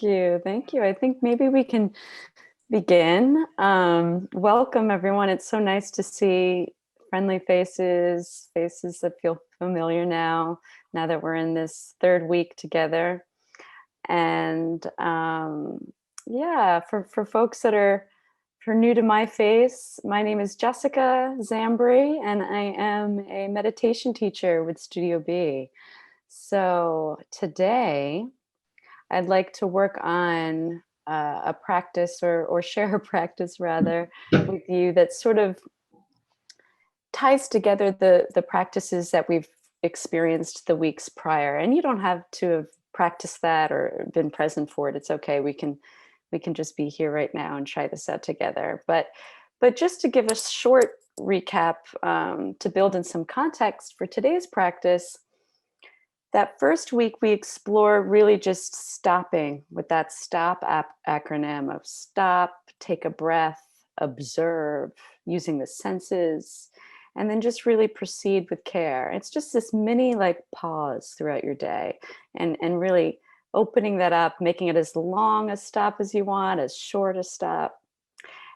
you. Thank you. I think maybe we can begin. Welcome, everyone. It's so nice to see friendly faces, faces that feel familiar now that we're in this third week together. And yeah, for folks that are for new to my face, my name is Jessica Zambri, and I am a meditation teacher with Studio B. So today, I'd like to work on a practice or share a practice rather with you that sort of ties together the practices that we've experienced the weeks prior. And you don't have to have practiced that or been present for it. It's okay. We can just be here right now and try this out together. But just to give a short recap, to build in some context for today's practice, that first week we explore really just stopping with that stop acronym of stop, take a breath, observe, using the senses, and then just really proceed with care. It's just this mini like pause throughout your day, and really opening that up, making it as long a stop as you want, as short a stop.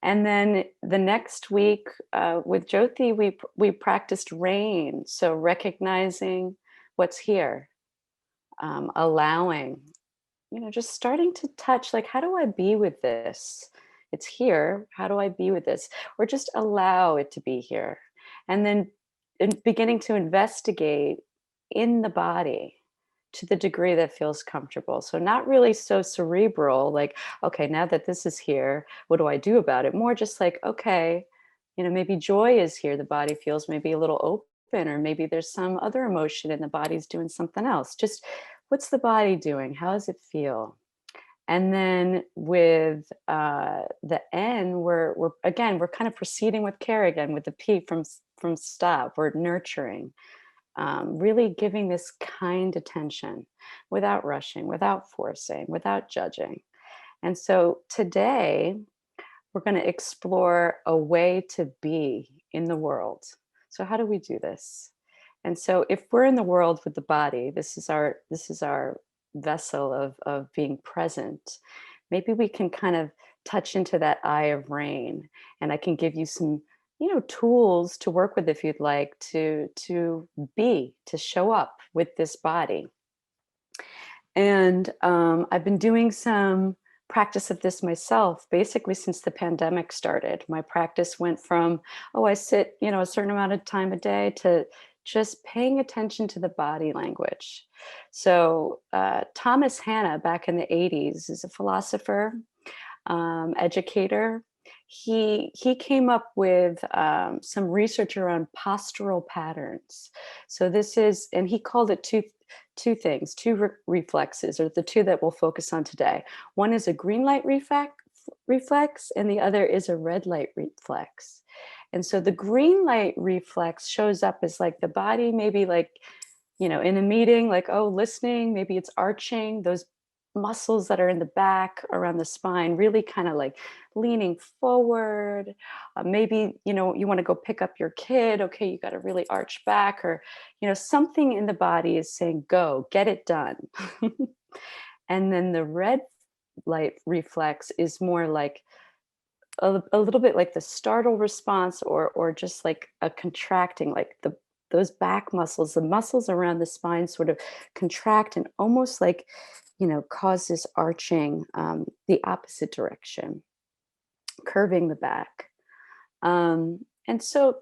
And then the next week, with Jyoti, we practiced rain, so recognizing what's here, allowing, just starting to touch, like, how do I be with this? It's here. How do I be with this? Or just allow it to be here. And then beginning to investigate in the body to the degree that feels comfortable. So, not really so cerebral, like, okay, now that this is here, what do I do about it? More just like, okay, maybe joy is here. The body feels maybe a little open, or maybe there's some other emotion and the body's doing something else. Just what's the body doing? How does it feel? And then with the N, we're kind of proceeding with care again with the P from stop. We're nurturing, really giving this kind attention without rushing, without forcing, without judging. And so today we're going to explore a way to be in the world. So how do we do this? And so if we're in the world with the body, this is our vessel of being present. Maybe we can kind of touch into that eye of rain, and I can give you some tools to work with if you'd like to be, to show up with this body. And I've been doing some practice of this myself, basically since the pandemic started. My practice went from, oh, I sit, a certain amount of time a day, to just paying attention to the body language. So Thomas Hanna, back in the 80s, is a philosopher, educator. He came up with some research around postural patterns. So this is, and he called it two things, reflexes, or the two that we'll focus on today. One is a green light reflex, and the other is a red light reflex. And so the green light reflex shows up as like the body, maybe like, in a meeting, like, oh, listening, maybe it's arching, those muscles that are in the back around the spine, really kind of like leaning forward. Maybe, you want to go pick up your kid. Okay, you got to really arch back, or, something in the body is saying, go, get it done. And then the red light reflex is more like a little bit like the startle response, or just like a contracting, like those back muscles, the muscles around the spine sort of contract and almost like, cause this arching, the opposite direction, curving the back. And so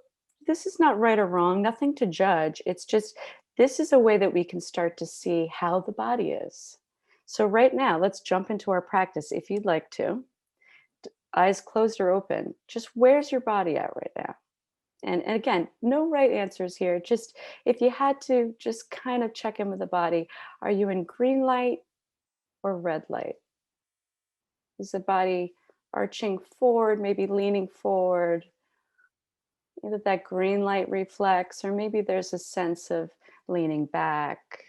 this is not right or wrong, nothing to judge. It's just, this is a way that we can start to see how the body is. So right now, let's jump into our practice if you'd like to. Eyes closed or open, just where's your body at right now? And again, no right answers here. Just if you had to just kind of check in with the body, are you in green light or red light? Is the body arching forward, maybe leaning forward? Either that green light reflex, or maybe there's a sense of leaning back.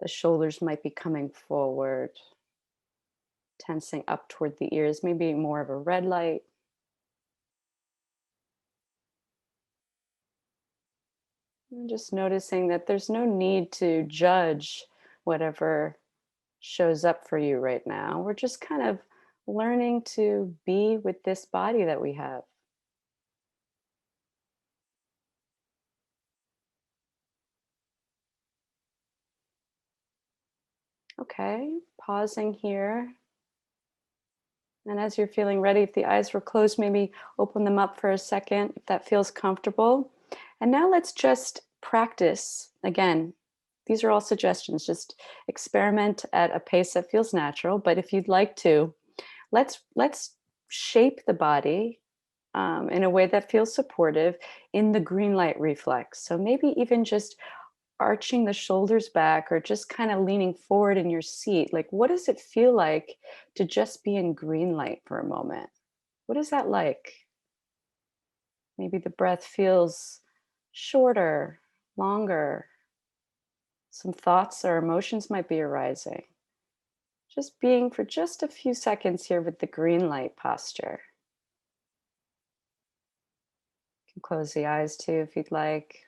The shoulders might be coming forward, tensing up toward the ears, maybe more of a red light. And just noticing that there's no need to judge whatever shows up for you right now. We're just kind of learning to be with this body that we have. Okay, pausing here. And as you're feeling ready, if the eyes were closed, maybe open them up for a second if that feels comfortable. And now let's just practice. Again, these are all suggestions. Just experiment at a pace that feels natural. But if you'd like to, let's shape the body in a way that feels supportive in the green light reflex. So maybe even just arching the shoulders back or just kind of leaning forward in your seat. Like, what does it feel like to just be in green light for a moment? What is that like? Maybe the breath feels shorter, longer. Some thoughts or emotions might be arising. Just being for just a few seconds here with the green light posture. You can close the eyes too if you'd like.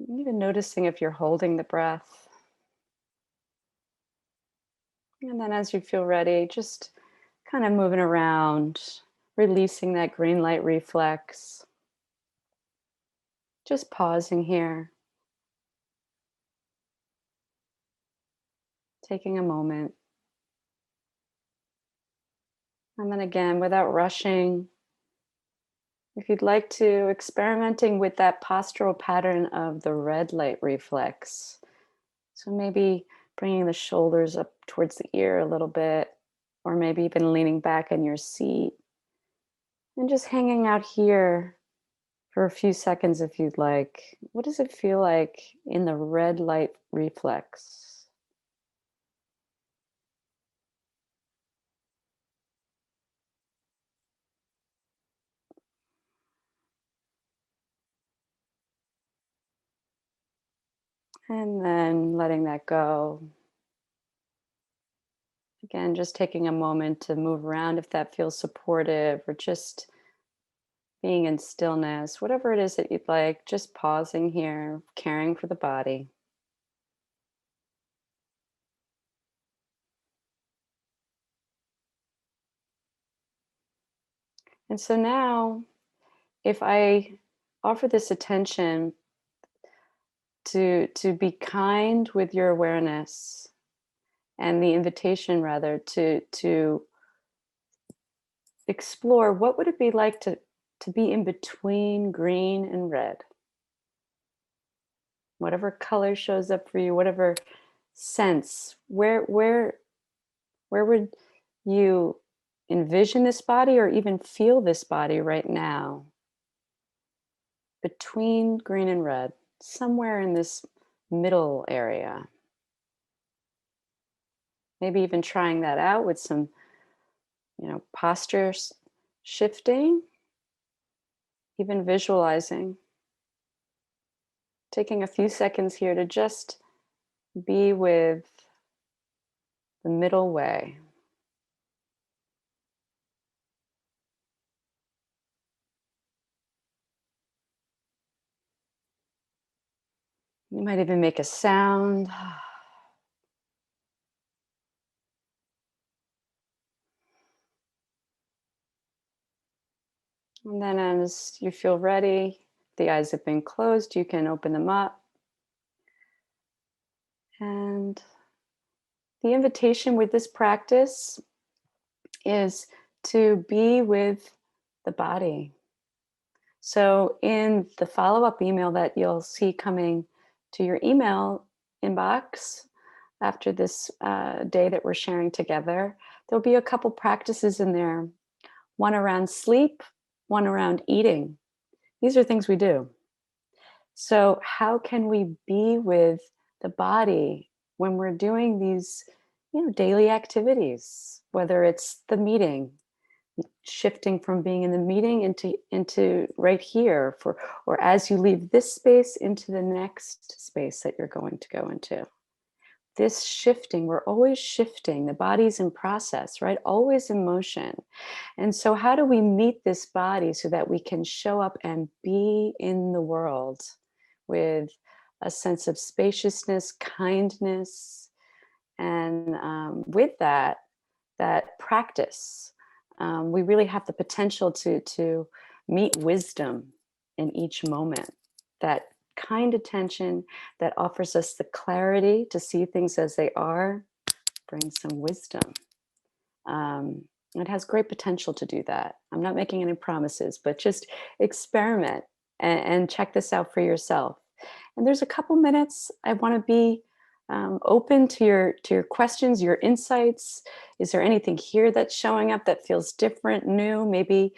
Even noticing if you're holding the breath. And then as you feel ready, just kind of moving around, releasing that green light reflex. Just pausing here, taking a moment. And then again, without rushing, if you'd like to, experimenting with that postural pattern of the red light reflex. So maybe bringing the shoulders up towards the ear a little bit, or maybe even leaning back in your seat and just hanging out here for a few seconds if you'd like. What does it feel like in the red light reflex? And then letting that go. Again, just taking a moment to move around if that feels supportive, or just being in stillness, whatever it is that you'd like, just pausing here, caring for the body. And so now, if I offer this attention to be kind with your awareness, and the invitation rather to explore what would it be like to be in between green and red, whatever color shows up for you, whatever sense, where would you envision this body or even feel this body right now between green and red, somewhere in this middle area? Maybe even trying that out with some, posture shifting, even visualizing, taking a few seconds here to just be with the middle way. You might even make a sound. And then as you feel ready, the eyes have been closed, you can open them up. And the invitation with this practice is to be with the body. So, in the follow up email that you'll see coming to your email inbox after this day that we're sharing together, there'll be a couple practices in there, one around sleep, one around eating. These are things we do. So, how can we be with the body when we're doing these, daily activities, whether it's the meeting, shifting from being in the meeting into right here for, or as you leave this space into the next space that you're going to go into. This shifting, we're always shifting. The body's in process, right? Always in motion. And so, how do we meet this body so that we can show up and be in the world with a sense of spaciousness, kindness, and with that, that practice, we really have the potential to meet wisdom in each moment. That kind attention that offers us the clarity to see things as they are brings some wisdom. Um, it has great potential to do that. I'm not making any promises, but just experiment and check this out for yourself. And there's a couple minutes. I want to be open to your questions, your insights. Is there anything here that's showing up that feels different, new? Maybe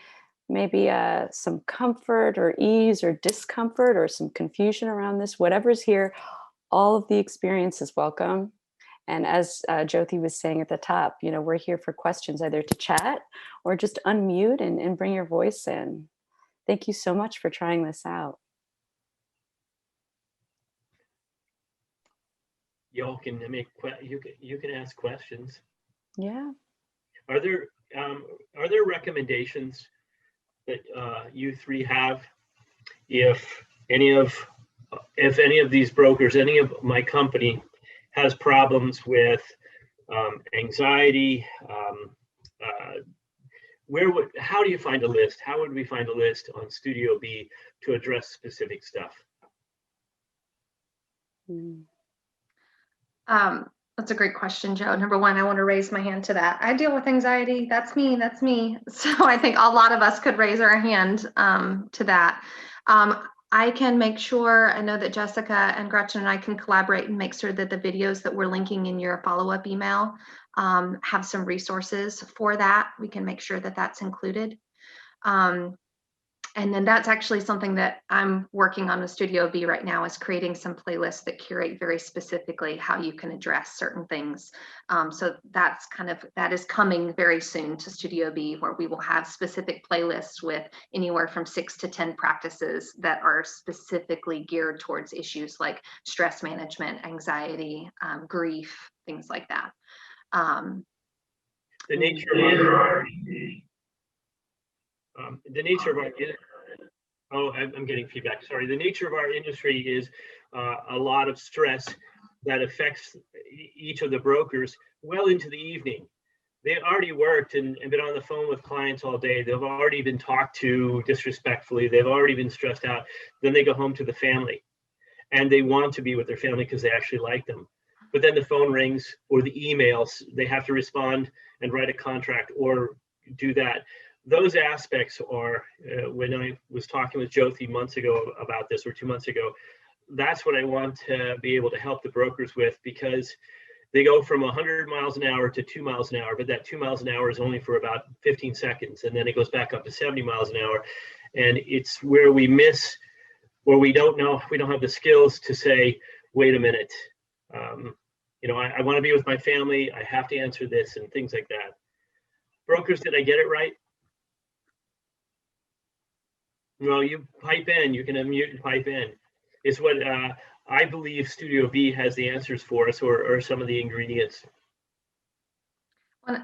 some comfort or ease or discomfort or some confusion around this. Whatever's here, all of the experience is welcome. And as Jyoti was saying at the top, we're here for questions, either to chat or just unmute and bring your voice in. Thank you so much for trying this out. Y'all can you can ask questions. Yeah. Are there recommendations that you three have if any of these brokers, any of my company has problems with anxiety? How do you find a list? How would we find a list on Studio B to address specific stuff? That's a great question, Joe. Number one, I want to raise my hand to that. I deal with anxiety. That's me. That's me. So I think a lot of us could raise our hand to that. I can make sure, I know that Jessica and Gretchen and I can collaborate and make sure that the videos that we're linking in your follow-up email have some resources for that. We can make sure that that's included. And then that's actually something that I'm working on with Studio B right now, is creating some playlists that curate very specifically how you can address certain things. So that is coming very soon to Studio B, where we will have specific playlists with anywhere from 6 to 10 practices that are specifically geared towards issues like stress management, anxiety, grief, things like that. The nature of our I'm getting feedback. Sorry. The nature of our industry is a lot of stress that affects each of the brokers well into the evening. They've already worked and been on the phone with clients all day. They've already been talked to disrespectfully. They've already been stressed out. Then they go home to the family and they want to be with their family because they actually like them. But then the phone rings or the emails, they have to respond and write a contract or do that. Those aspects are, when I was talking with Jyoti months ago about this, or 2 months ago, that's what I want to be able to help the brokers with, because they go from 100 miles an hour to 2 miles an hour, but that 2 miles an hour is only for about 15 seconds. And then it goes back up to 70 miles an hour. And it's where we miss, or we don't know, we don't have the skills to say, wait a minute, I want to be with my family. I have to answer this and things like that. Brokers, did I get it right? Well, you pipe in, you can unmute and pipe in. It's what I believe Studio B has the answers for us, or some of the ingredients. Well,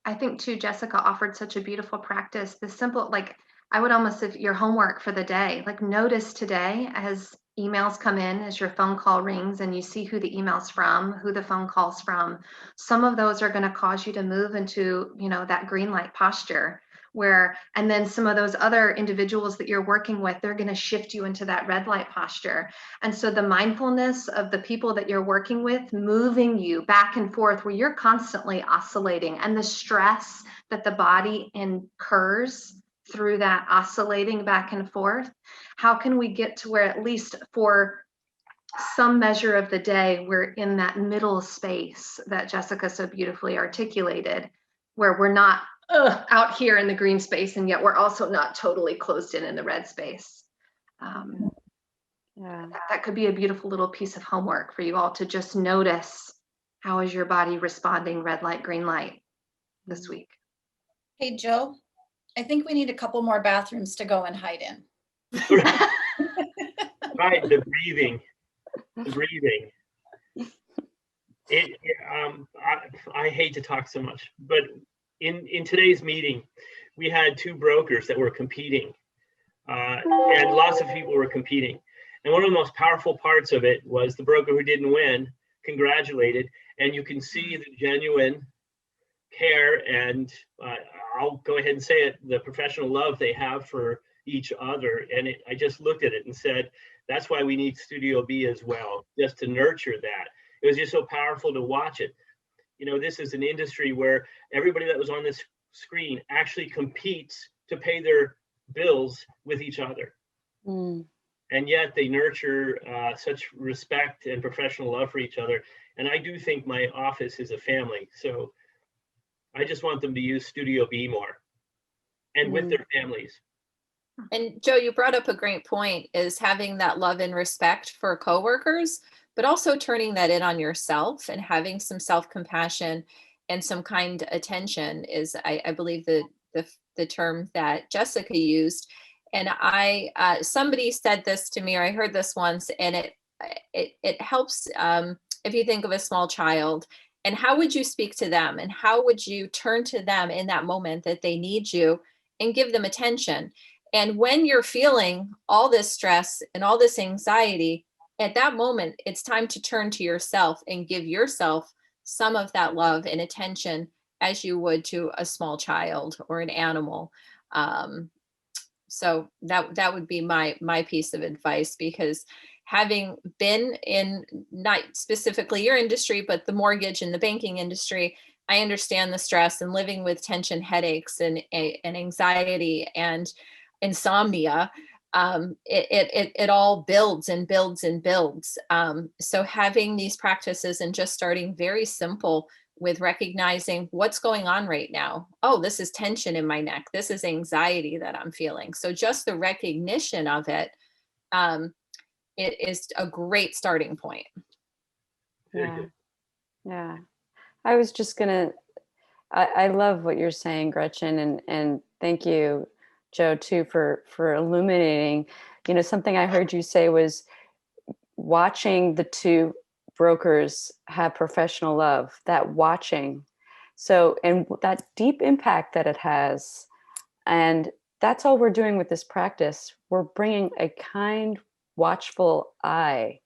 I think too, Jessica offered such a beautiful practice. The simple, like, I would almost, if your homework for the day, like, notice today as emails come in, as your phone call rings and you see who the email's from, who the phone call's from. Some of those are going to cause you to move into, that green light posture. And then some of those other individuals that you're working with, they're going to shift you into that red light posture. And so the mindfulness of the people that you're working with, moving you back and forth, where you're constantly oscillating, and the stress that the body incurs through that oscillating back and forth. How can we get to where, at least for some measure of the day, we're in that middle space that Jessica so beautifully articulated, where we're not out here in the green space, and yet we're also not totally closed in the red space. That could be a beautiful little piece of homework for you all, to just notice, how is your body responding red light, green light this week? Hey, Joe, I think we need a couple more bathrooms to go and hide in. Right, the breathing. I hate to talk so much, but in today's meeting, we had 2 brokers that were competing, and lots of people were competing. And one of the most powerful parts of it was the broker who didn't win congratulated, and you can see the genuine care and I'll go ahead and say it, the professional love they have for each other. And I just looked at it and said, that's why we need Studio B as well, just to nurture that. It was just so powerful to watch it. You know, this is an industry where everybody that was on this screen actually competes to pay their bills with each other. Mm. And yet they nurture such respect and professional love for each other. And I do think my office is a family. So I just want them to use Studio B more and with their families. And Joe, you brought up a great point, is having that love and respect for coworkers, but also turning that in on yourself and having some self-compassion and some kind attention is, I believe, the term that Jessica used. And somebody said this to me, or I heard this once, and it helps if you think of a small child. And how would you speak to them? And how would you turn to them in that moment that they need you and give them attention? And when you're feeling all this stress and all this anxiety, at that moment, it's time to turn to yourself and give yourself some of that love and attention as you would to a small child or an animal. So that would be my piece of advice, because having been in not specifically your industry, but the mortgage and the banking industry, I understand the stress and living with tension, headaches, and anxiety and insomnia. It all builds and builds and builds. So having these practices and just starting very simple with recognizing what's going on right now. Oh, this is tension in my neck. This is anxiety that I'm feeling. So just the recognition of it, it is a great starting point. Yeah. Yeah. I was just gonna, I love what you're saying, Gretchen, and thank you, Joe, too, for illuminating. You know, something I heard you say was watching the two brokers have professional love, that watching. So, and that deep impact that it has. And that's all we're doing with this practice. We're bringing a kind, watchful eye.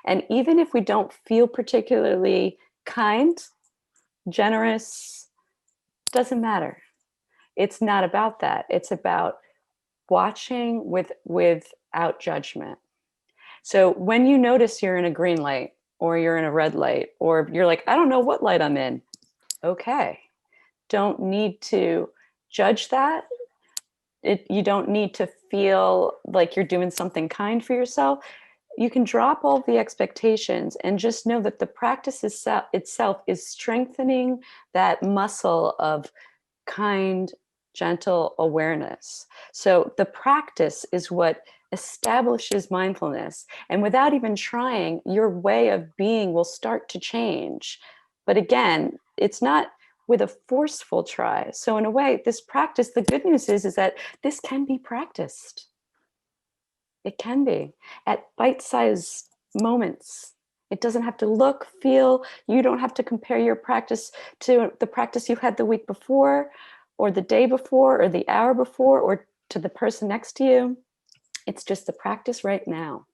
And even if we don't feel particularly kind, generous, doesn't matter. It's not about that. It's about watching without judgment. So when you notice you're in a green light or you're in a red light, or you're like, I don't know what light I'm in. Okay. Don't need to judge that. You don't need to feel like you're doing something kind for yourself. You can drop all the expectations and just know that the practice itself is strengthening that muscle of kind, gentle awareness. So the practice is what establishes mindfulness. And without even trying, your way of being will start to change. But again, it's not with a forceful try. So in a way, this practice, the good news is that this can be practiced. It can be at bite-sized moments. It doesn't have to look, feel, you don't have to compare your practice to the practice you had the week before, or the day before, or the hour before, or to the person next to you. It's just the practice right now.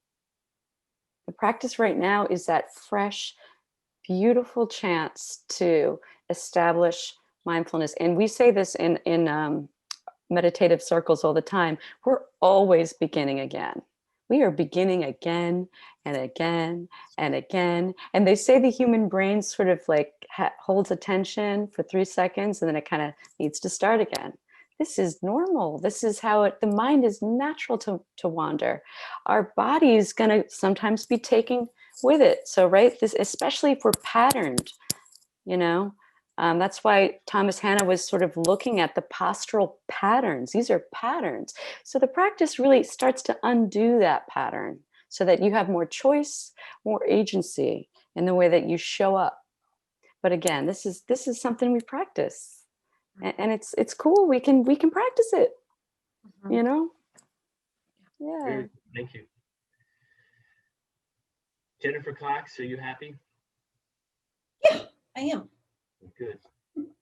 The practice right now is that fresh, beautiful chance to establish mindfulness. And we say this in meditative circles all the time. We're always beginning again. We are beginning again and again and again. And they say the human brain sort of like holds attention for 3 seconds and then it kind of needs to start again. This is normal. This is how the mind is natural to wander. Our body is going to sometimes be taking with it. So, right, this, especially if we're patterned, you know, that's why Thomas Hanna was sort of looking at the postural patterns. These are patterns. So the practice really starts to undo that pattern so that you have more choice, more agency in the way that you show up. But again, this is something we practice, and it's cool. We can practice it, you know. Yeah. Thank you. Jennifer Cox, are you happy? Yeah, I am. Good.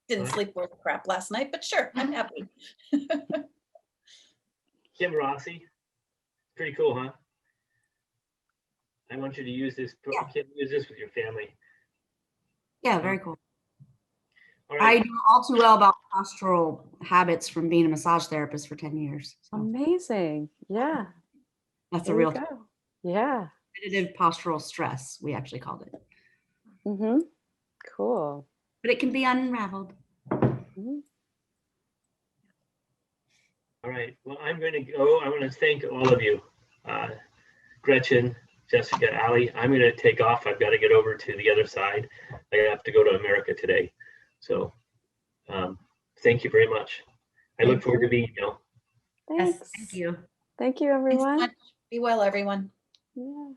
Didn't sleep worth crap last night, but sure, I'm happy. Kim Rossi, pretty cool, huh? I want you to use this. Yeah. Use this with your family. Yeah, very cool. All I right. know all too well about postural habits from being a massage therapist for 10 years. So Amazing. Yeah. that's a There you real go. Yeah. repetitive postural stress, we actually called it. Mm-hmm. Cool. But it can be unraveled. Mhm. All right. Well, I'm going to go. I want to thank all of you, Gretchen, Jessica, Ali. I'm going to take off. I've got to get over to the other side. I have to go to America today. So thank you very much. I look forward to the email. Yes, Thanks. thank you. Thank you, Thanks so everyone. much. Be well, everyone. Yeah.